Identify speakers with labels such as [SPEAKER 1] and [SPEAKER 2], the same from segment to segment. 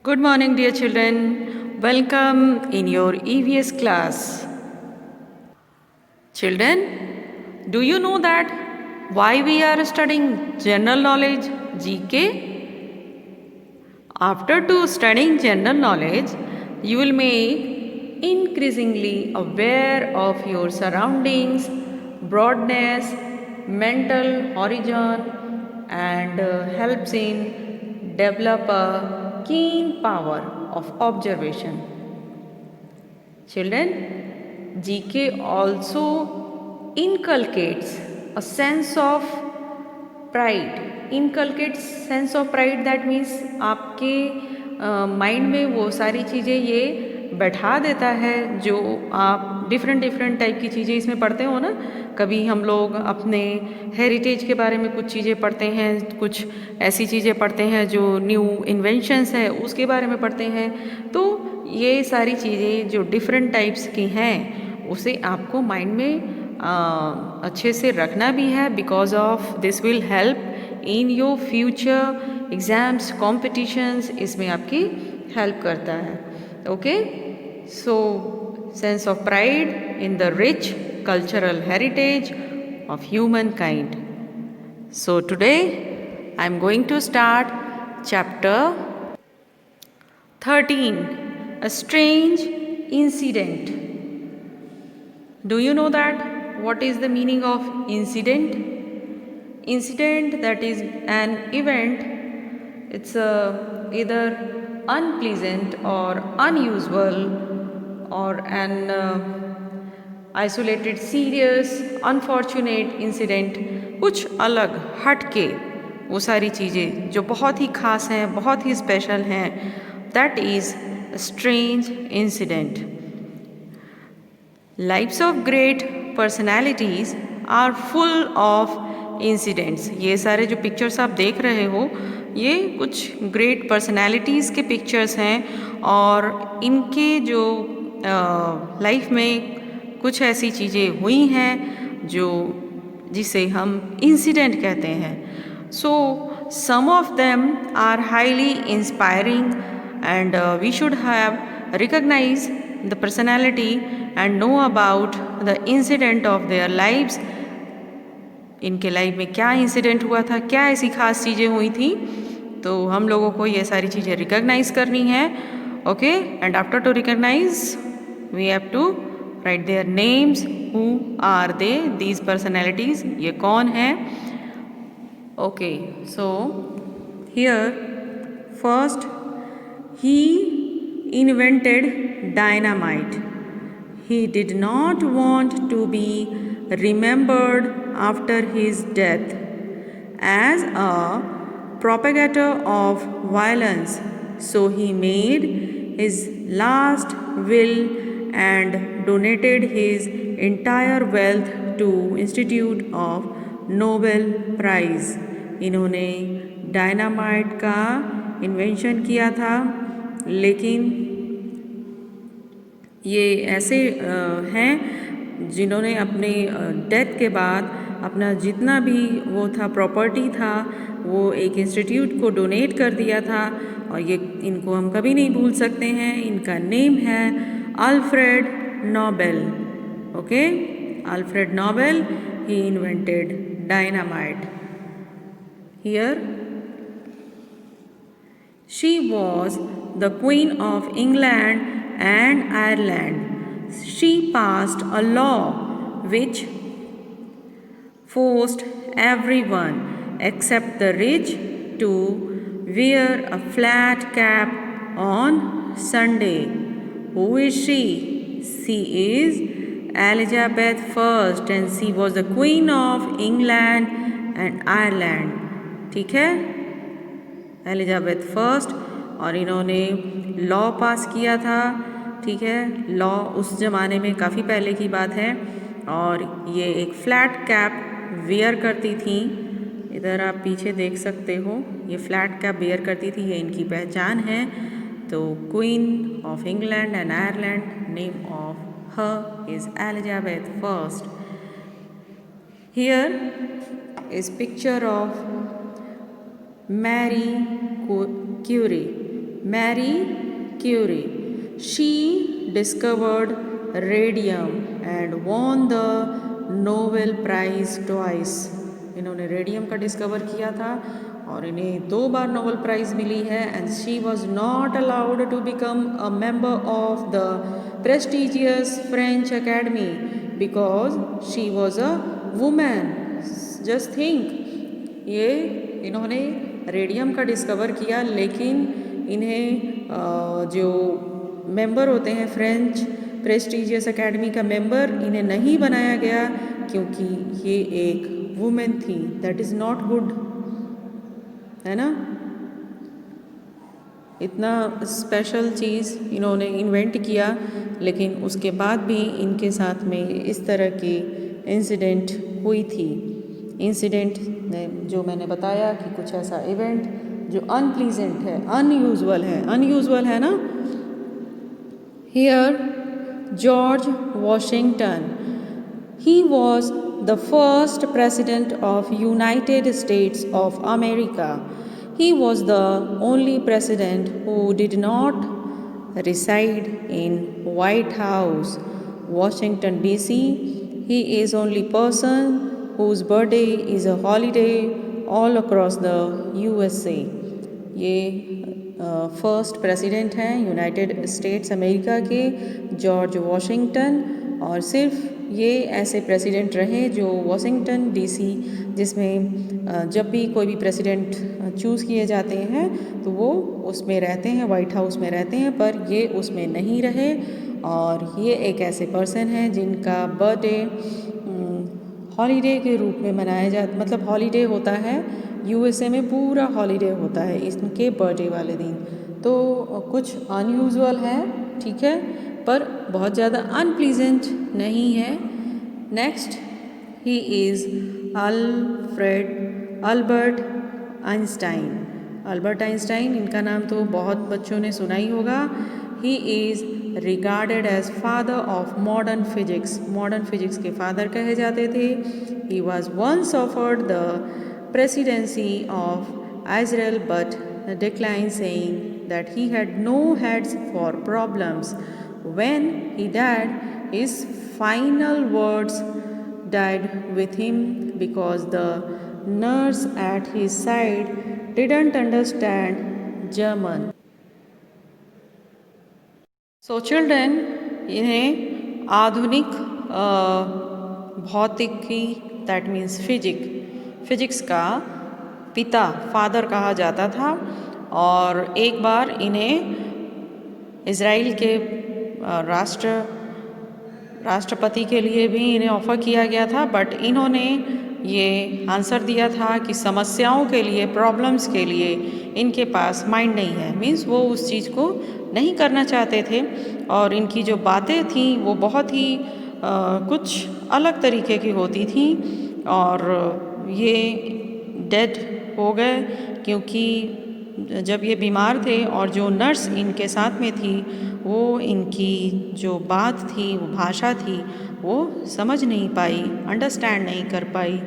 [SPEAKER 1] Good morning, dear children. Welcome in your EVS class. Children, do you know that why we are studying general knowledge GK? After studying general knowledge, you will make increasingly aware of your surroundings, broadness, mental horizon, and helps in develop a keen power of observation. Children, GK also inculcates a sense of pride. Inculcates sense of pride, that means आपके mind में वो सारी चीज़ें ये बैठा देता है जो आप डिफरेंट टाइप की चीज़ें इसमें पढ़ते हो ना। कभी हम लोग अपने हेरिटेज के बारे में कुछ चीज़ें पढ़ते हैं, कुछ ऐसी चीज़ें पढ़ते हैं जो न्यू इन्वेंशंस है उसके बारे में पढ़ते हैं। तो ये सारी चीज़ें जो डिफरेंट टाइप्स की हैं उसे आपको माइंड में अच्छे से रखना भी है, because of this will help in your future exams competitions, इसमें आपकी हेल्प करता है। Okay, so sense of pride in the rich cultural heritage of humankind. So today I am going to start chapter 13, a strange incident. Do you know that what is the meaning of incident? Incident, that is an event. It's either unpleasant or unusual or an isolated serious unfortunate incident, कुछ अलग हट के वो सारी चीज़ें जो बहुत ही ख़ास हैं, बहुत ही स्पेशल हैं, that is strange incident. Lifes of great personalities are full of incidents. ये सारे जो पिक्चर्स आप देख रहे हो ये कुछ ग्रेट पर्सनैलिटीज़ के पिक्चर्स हैं और इनके जो लाइफ में कुछ ऐसी चीज़ें हुई हैं जो जिसे हम इंसिडेंट कहते हैं। So some of them are highly inspiring and we should have recognise the personality and know about the incident of their lives. इनके लाइफ में क्या इंसिडेंट हुआ था, क्या ऐसी खास चीज़ें हुई थी, तो हम लोगों को ये सारी चीज़ें रिकॉग्नाइज करनी है। Okay, and after to recognise we have to write their names, who are they, these personalities, ये कौन है। okay, so here first he invented dynamite. He did not want to be remembered after his death as a propagator of violence, so he made his last will and donated his entire wealth to Institute of Nobel Prize. इन्होंने dynamite का invention किया था, लेकिन ये ऐसे हैं जिन्होंने अपने डेथ के बाद अपना जितना भी वो था प्रॉपर्टी था वो एक इंस्टीट्यूट को डोनेट कर दिया था, और ये इनको हम कभी नहीं भूल सकते हैं। इनका नेम है Alfred Nobel. Okay, Alfred Nobel, he invented dynamite. Here, she was the Queen of England and Ireland. She passed a law which forced everyone except the rich to wear a flat cap on Sunday. Who is she? She is Elizabeth I and she was the Queen of England and Ireland. ठीक है, Elizabeth first, और इन्होंने law पास किया था। ठीक है, law उस ज़माने में काफ़ी पहले की बात है, और ये एक फ्लैट कैप वेयर करती थी। इधर आप पीछे देख सकते हो, ये फ्लैट कैप वेयर करती थी, ये इनकी पहचान है। तो queen of England and Ireland, name of her is Elizabeth I. Here is picture of Marie Curie. Marie Curie, she discovered radium and won the Nobel prize twice. इन्होंने radium का discover किया था और इन्हें 2 बार नोबेल प्राइज़ मिली है। And she was not allowed to become a member of the prestigious French academy because she was a women. Just think, ये इन्होंने रेडियम का डिस्कवर किया, लेकिन इन्हें जो मेंबर होते हैं फ्रेंच प्रेस्टिजियस अकेडमी का मेंबर, इन्हें नहीं बनाया गया क्योंकि ये एक वुमेन थी। दैट इज़ नॉट गुड, है ना। इतना स्पेशल चीज़ इन्होंने इन्वेंट किया, लेकिन उसके बाद भी इनके साथ में इस तरह की इंसिडेंट हुई थी। इंसिडेंट जो मैंने बताया कि कुछ ऐसा इवेंट जो अनप्लीजेंट है, अनयूजुअल है ना। Here George Washington, he was the first president of United States of America. He was the only president who did not reside in White House, Washington DC. He is only person whose birthday is a holiday all across the USA. ये first president हैं United states America के, George Washington. और सिर्फ ये ऐसे president रहे जो Washington DC, जिसमें जब भी कोई भी प्रेसिडेंट चूज़ किए जाते हैं तो वो उसमें रहते हैं, वाइट हाउस में रहते हैं, पर ये उसमें नहीं रहे। और ये एक ऐसे पर्सन हैं जिनका बर्थडे हॉलीडे के रूप में मनाया जाता, मतलब हॉलीडे होता है यूएसए में, पूरा हॉलीडे होता है इनके बर्थडे वाले दिन। तो कुछ अनयूजुअल है, ठीक है, पर बहुत ज़्यादा अनप्लीजेंट नहीं है। Next, he is Albert Einstein. Albert Einstein, इनका नाम तो बहुत बच्चों ने सुना ही होगा। He is regarded as father of modern physics. Modern physics के फादर कहे जाते थे। He was once offered the presidency of Israel but declined, saying that he had no heads for problems. When he died, his final words died with him because the nurse at his side didn't understand German. So children, इन्हें आधुनिक भौतिकी, that means physics का पिता, father कहा जाता था। और एक बार इन्हें इज़राइल के राष्ट्रपति के लिए भी इन्हें ऑफ़र किया गया था, बट इन्होंने ये आंसर दिया था कि समस्याओं के लिए, प्रॉब्लम्स के लिए इनके पास माइंड नहीं है। मीन्स वो उस चीज़ को नहीं करना चाहते थे। और इनकी जो बातें थी वो बहुत ही कुछ अलग तरीके की होती थी। और ये डेड हो गए क्योंकि जब ये बीमार थे और जो नर्स इनके साथ में थी वो इनकी जो बात थी, वो भाषा थी, वो समझ नहीं पाई, अंडरस्टैंड नहीं कर पाई।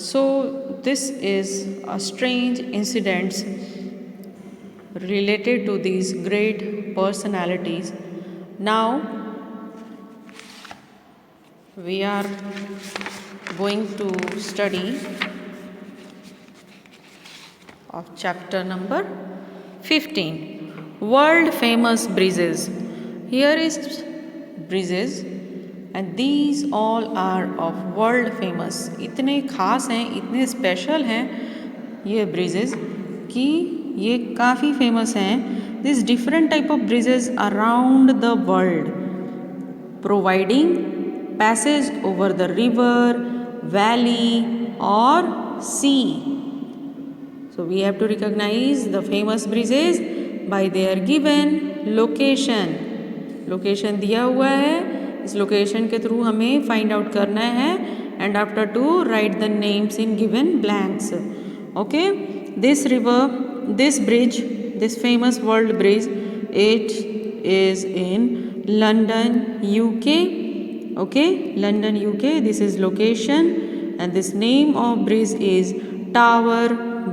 [SPEAKER 1] So this is a strange incidents related to these great personalities. Now we are going to study of chapter number 15, world famous bridges. Here is bridges and these all are of world famous. इतने खास हैं, इतने special हैं ये bridges कि ये काफ़ी famous हैं। This different type of bridges around the world providing passage over the river, valley और सी। So we have to recognize the famous bridges by their given location. Location दिया हुआ है, इस लोकेशन के थ्रू हमें फाइंड आउट करना है and after to write the names in given blanks. Okay, this river, this bridge, this famous world bridge, it is in London, UK. Okay, London, UK. This is location and this name of bridge is Tower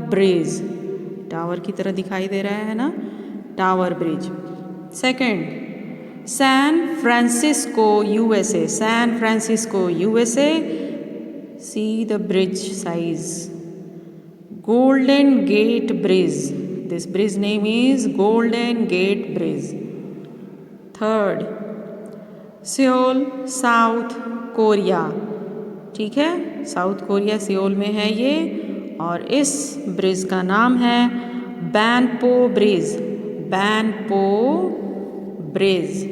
[SPEAKER 1] Bridge. Tower की तरह दिखाई दे रहा है ना, Tower Bridge. Second, San Francisco, USA. San Francisco, USA. See the bridge size. Golden Gate Bridge. This bridge name is Golden Gate Bridge. Third, Seoul, south Korea. ठीक है, south Korea Seoul में है ये, और इस ब्रिज का नाम है Banpo bridge. Banpo bridge.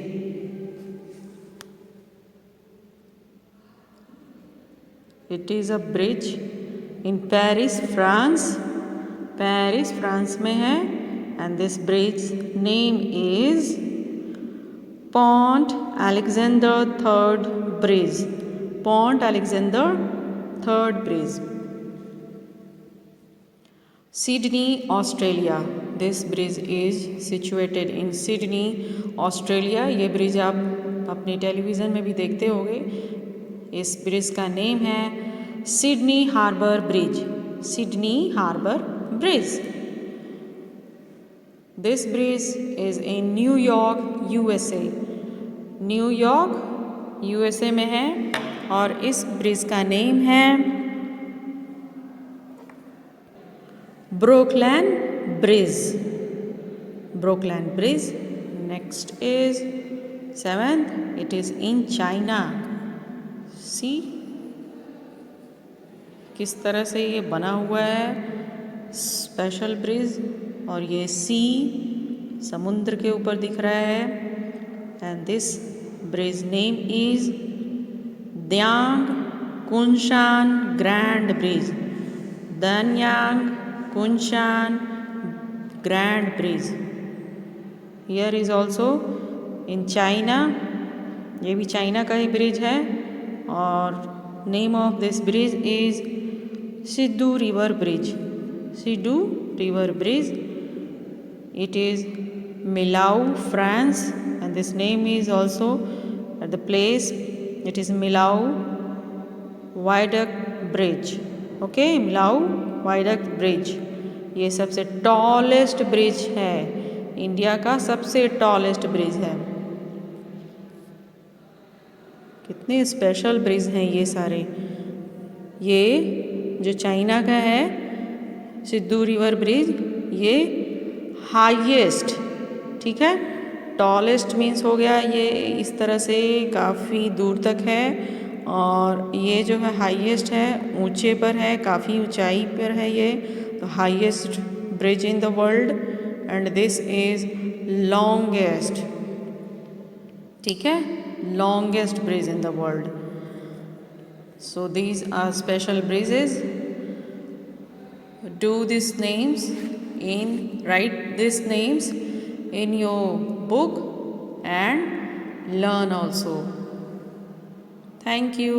[SPEAKER 1] It is a bridge in Paris, France. Paris France में है. And this bridge name is Pont Alexander third bridge. Pont Alexander third bridge. Sydney, Australia. This bridge is situated in Sydney, Australia. ये bridge आप अपने television में भी देखते होंगे. इस ब्रिज का नेम है Sydney Harbour Bridge. Sydney Harbour Bridge. This bridge is in न्यूयॉर्क, USA. न्यूयॉर्क USA में है, और इस ब्रिज का नेम है Brooklyn Bridge. Brooklyn Bridge. Next is seventh. It is in China. See किस तरह से ये बना हुआ है, स्पेशल ब्रिज. और ये सी समुद्र के ऊपर दिख रहा है. And this bridge name is Dayang Kunshan Grand Bridge. Dayang Kunshan Grand Bridge. Here is also in China. ये भी चाइना का ही ब्रिज है, और name of this bridge is Sidu River Bridge. Sidu River Bridge. It is Millau, France. And this name is also at the place. It is Millau Viaduct Bridge. Okay, Millau Viaduct Bridge. ये सबसे tallest bridge है, India का सबसे tallest bridge है. कितने special bridge हैं ये सारे. ये जो चाइना का है सिद्धू रिवर ब्रिज, ये हाईएस्ट. ठीक है, टॉलेस्ट मीन्स हो गया ये इस तरह से काफ़ी दूर तक है, और ये जो है हाईएस्ट है, ऊंचे पर है, काफ़ी ऊंचाई पर है ये. तो highest bridge in the world. And this is longest. ठीक है, longest bridge in the world. So these are special bridges. Do this names in write these names in your book and learn also. Thank you.